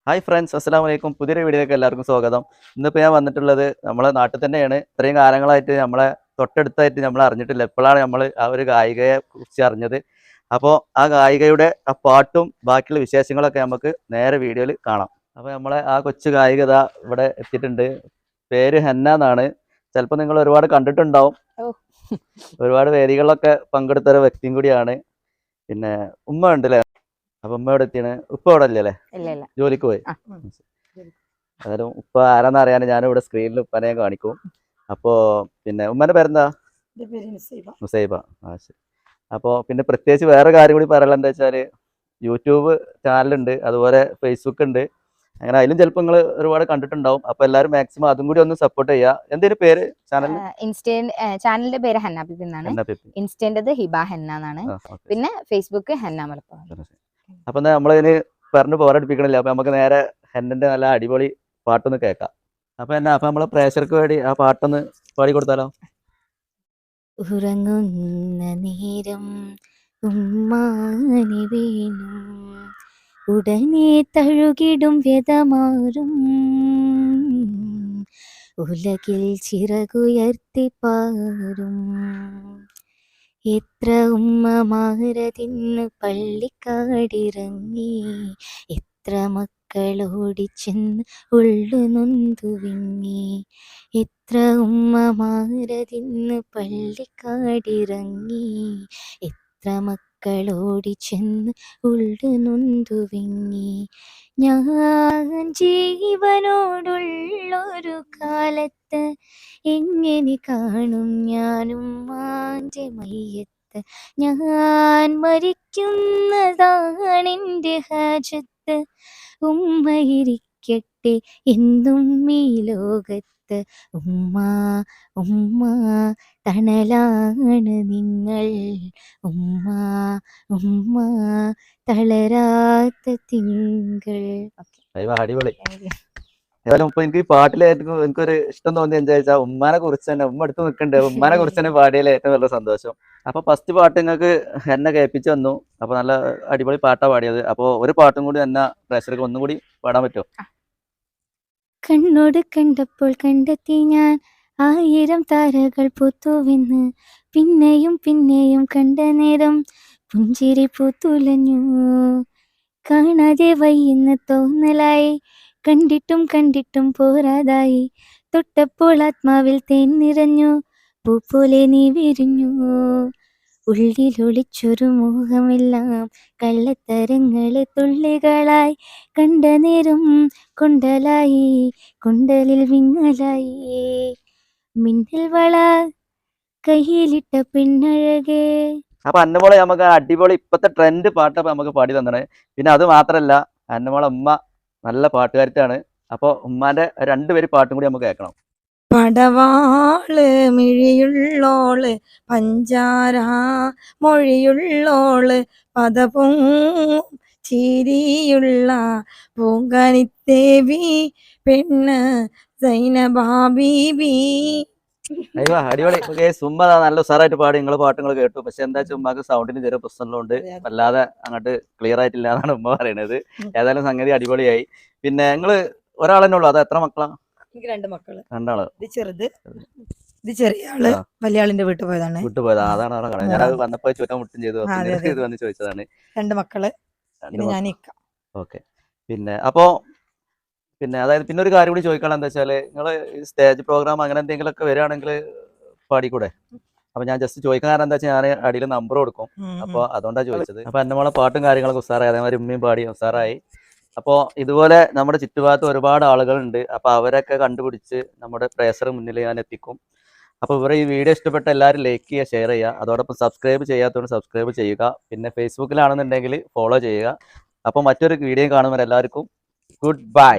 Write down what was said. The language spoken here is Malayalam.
ഹായ് ഫ്രണ്ട്സ്, അസ്സലാമു അലൈക്കും. പുതിയൊരു വീഡിയോയിലേക്ക് എല്ലാവർക്കും സ്വാഗതം. ഇന്നിപ്പോൾ ഞാൻ വന്നിട്ടുള്ളത് നമ്മളെ നാട്ടിൽ തന്നെയാണ്. ഇത്രയും കാലങ്ങളായിട്ട് നമ്മളെ തൊട്ടടുത്തായിട്ട് നമ്മൾ അറിഞ്ഞിട്ടില്ല. ഇപ്പോഴാണ് നമ്മൾ ആ ഒരു ഗായികയെ കുറിച്ച് അറിഞ്ഞത്. അപ്പോൾ ആ ഗായികയുടെ ആ പാട്ടും ബാക്കിയുള്ള വിശേഷങ്ങളൊക്കെ നമുക്ക് നേരെ വീഡിയോയിൽ കാണാം. അപ്പോൾ നമ്മളെ ആ കൊച്ചു ഗായിക ദാ ഇവിടെ എത്തിയിട്ടുണ്ട്. പേര് ഹന്ന എന്നാണ്. ചിലപ്പോൾ നിങ്ങൾ ഒരുപാട് കണ്ടിട്ടുണ്ടാവും. ഒരുപാട് വേദികളിലൊക്കെ പങ്കെടുത്ത ഒരു വ്യക്തിയും കൂടിയാണ്. പിന്നെ ഉമ്മ ഉണ്ടല്ലേ? അപ്പൊ ഉമ്മ എവിടെ എത്തിയാണ്? ഉപ്പ അവിടെ അല്ലേ? ജോലിക്ക് പോയി. അതായത് ഉപ്പ ആരാന്ന് അറിയാൻ ഞാൻ ഇവിടെ സ്ക്രീനിൽ ഉപ്പനെ കാണിക്കും. അപ്പോ പിന്നെ ഉമ്മന്റെ പേരെന്താ? മുസൈബ. ആ ശരി. അപ്പോൾ പിന്നെ പ്രത്യേകിച്ച് വേറെ കാര്യം കൂടി പറയാനുള്ള എന്താ വെച്ചാല് യൂട്യൂബ് ചാനലുണ്ട്, അതുപോലെ ഫേസ്ബുക്ക് ഉണ്ട്. അങ്ങനെ അതിലും ചിലപ്പോൾ നിങ്ങൾ ഒരുപാട് കണ്ടിട്ടുണ്ടാവും. അപ്പൊ എല്ലാവരും മാക്സിമം അതും കൂടി ഒന്ന് സപ്പോർട്ട് ചെയ്യുക. എന്തൊരു പേര് ചാനലിന്റെ പേര് ഹന്ന ബിബി എന്നാണ്. ഇൻസ്റ്റന്റ് ഹിബ ഹന്ന എന്നാണ്. പിന്നെ ഫേസ്ബുക്ക് ഹന്ന മലപ്പുറം. അപ്പൊ നമ്മളിതിന് പറഞ്ഞ് പോരടിപ്പിക്കണില്ല. അപ്പൊ നമുക്ക് നേരെ ഹെന്നന്റെ നല്ല അടിപൊളി പാട്ടൊന്ന് കേൾക്കാം. അപ്പൊ നമ്മളെ പ്രേക്ഷകർക്ക് വേണ്ടി ആ പാട്ടൊന്ന് പാടി കൊടുത്താലോ? ഉറങ്ങുന്ന നേരം ഉമ്മാനി വീണു, ഉടനെ തഴുകിടും വ്യതമാറും, ഉലകിൽ ചിറകുയർത്തി പാറും. എത്ര ഉമ്മമാരതിന്ന് പള്ളിക്കാടിറങ്ങി, എത്ര മക്കളോടിച്ചെന്ന് ഉള്ളു നൊന്തു വിങ്ങി. എത്ര ഉമ്മമാരതിന്ന് പള്ളിക്കാടിറങ്ങി, എത്ര മക്കളോടിച്ചെന്ന് ഉള്ളു നൊന്തു വിങ്ങി. ഞാൻ ജീവനോടുള്ളൊരു കാലത്ത് എങ്ങനെ കാണും ഞാനും മാൻ്റെ മയ്യത്ത്. ഞാൻ മരിക്കുന്നതാണെൻ്റെ ഹാജത്ത്, ഉമ്മയിരിക്കട്ടെ എന്നും ഈ ലോകത്ത്. ഉമ്മ ഉമ്മ തണലാണ് നിങ്ങൾ, ഉമ്മ ഉമ്മ തളരാത്ത തിങ്കൾ. അടിപൊളി. ഏതായാലും ഇപ്പൊ എനിക്ക് പാട്ടിലായിരിക്കും എനിക്കൊരു ഇഷ്ടം തോന്നി എന്താ വെച്ചാൽ ഉമ്മാനെ കുറിച്ച് തന്നെ, ഉമ്മ അടുത്ത് നിൽക്കണ്ടേ, ഉമ്മാനെ കുറിച്ച് തന്നെ പാടിയാലേ ഏറ്റവും വലിയ സന്തോഷം. അപ്പൊ ഫസ്റ്റ് പാട്ട് നിങ്ങൾക്ക് എന്നെ കേൾപ്പിച്ചു തന്നു. അപ്പൊ നല്ല അടിപൊളി പാട്ടാ പാടിയത്. അപ്പൊ ഒരു പാട്ടും കൂടി എന്നെ പ്രേക്ഷകർക്ക് ഒന്നും കൂടി പാടാൻ പറ്റുമോ? കണ്ണോട് കണ്ടപ്പോൾ കണ്ടെത്തി ഞാൻ 1000 താരകൾ പൂത്തുവെന്ന്, പിന്നെയും പിന്നെയും കണ്ട നേരം പുഞ്ചിരി പൂത്തുലഞ്ഞു. കാണാതെ വയ്യെന്ന് തോന്നലായി, കണ്ടിട്ടും കണ്ടിട്ടും പോരാതായി. തൊട്ടപ്പോൾ ആത്മാവിൽ തേൻ നിറഞ്ഞു, പൂ പോലെ നീ വിരിഞ്ഞു. ഉള്ളിലൊളിച്ചൊരു മോഹമെല്ലാം കള്ളത്തരങ്ങളെ തുള്ളികളായി, കണ്ട നേരം കൊണ്ടലായി, കൊണ്ടലിൽ വിങ്ങലായി. മിന്നൽ വള കയ്യിലിട്ട പെണ്ണഴകേ. അപ്പൊ അന്നമോളെ നമുക്ക് അടിപൊളി ഇപ്പത്തെ ട്രെൻഡ് പാട്ടൊക്കെ നമുക്ക് പാടി തന്നെ. പിന്നെ അത് മാത്രല്ല, അന്നമോളെ ഉമ്മ നല്ല പാട്ടുകാരിയാണ്. അപ്പൊ ഉമ്മാന്റെ 2 പേര് പാട്ടും കൂടി നമുക്ക് കേൾക്കണം. പടവാള് മിഴിയുള്ളോള്, പഞ്ചാര മൊഴിയുള്ളോള്, പദപൊ ചിരിയുള്ള പൂങ്കനിത്തേവി പെണ്ണ് സൈനബാ ബീബി. അയ്യോ അടിപൊളി. ഉമ്മ നല്ല ഉസാറായിട്ട് പാടി. നിങ്ങളെ പാട്ടുകൾ കേട്ടു. പക്ഷെ എന്താ വെച്ചാൽ ഉമ്മക്ക് സൗണ്ടിന് ചെറിയ പ്രശ്നമുള്ളതുകൊണ്ട് വല്ലാതെ അങ്ങോട്ട് ക്ലിയർ ആയിട്ടില്ല എന്നാണ് ഉമ്മ പറയണത്. ഏതായാലും സംഗതി അടിപൊളിയായി. പിന്നെ നിങ്ങള് ഒരാളെന്നെ ഉള്ളു? അത് എത്ര മക്കളാ? എനിക്ക് 2 മക്കള്. 2 ആള്. ഇത് ചെറുത്, ഇത് ചെറിയ ആള് വലിയ ആളിന്റെ വീട്ടിൽ പോയതാണ്. അതാണ് അവിടെ കാണാൻ. ഞാൻ വന്നപ്പോ ചോദിക്കാൻ മുട്ടും ചെയ്തു. ഇത് വന്ന് ചോദിച്ചതാണ്. 2 മക്കള്. ഓക്കെ. പിന്നെ അതായത് പിന്നെ ഒരു കാര്യം കൂടി ചോദിക്കണം. എന്താ വെച്ചാല് നിങ്ങള് സ്റ്റേജ് പ്രോഗ്രാം അങ്ങനെ എന്തെങ്കിലുമൊക്കെ വരികയാണെങ്കിൽ പാടിക്കൂടെ? അപ്പൊ ഞാൻ ജസ്റ്റ് ചോദിക്കാൻ കാരണം എന്താ വെച്ചാൽ ഞാൻ അടിയിൽ നമ്പർ കൊടുക്കും. അപ്പൊ അതുകൊണ്ടാണ് ചോദിച്ചത്. അപ്പൊ എന്റെ മോളെ പാട്ടും കാര്യങ്ങളൊക്കെ ഉസാറായി, അതേമാതിരി ഉമ്മയും പാടി ഉസാറായി. അപ്പോൾ ഇതുപോലെ നമ്മുടെ ചുറ്റുഭാഗത്ത് ഒരുപാട് ആളുകളുണ്ട്. അപ്പൊ അവരൊക്കെ കണ്ടുപിടിച്ച് നമ്മുടെ പ്രേക്ഷകർ മുന്നിൽ ഞാൻ എത്തിക്കും. അപ്പോൾ ഇവരെ ഈ വീഡിയോ ഇഷ്ടപ്പെട്ട എല്ലാവരും ലൈക്ക് ചെയ്യുക, ഷെയർ ചെയ്യുക. അതോടൊപ്പം സബ്സ്ക്രൈബ് ചെയ്യാത്തവർ സബ്സ്ക്രൈബ് ചെയ്യുക. പിന്നെ ഫേസ്ബുക്കിലാണെന്നുണ്ടെങ്കിൽ ഫോളോ ചെയ്യുക. അപ്പോൾ മറ്റൊരു വീഡിയോ കാണുമ്പോൾ എല്ലാവർക്കും ഗുഡ് ബൈ.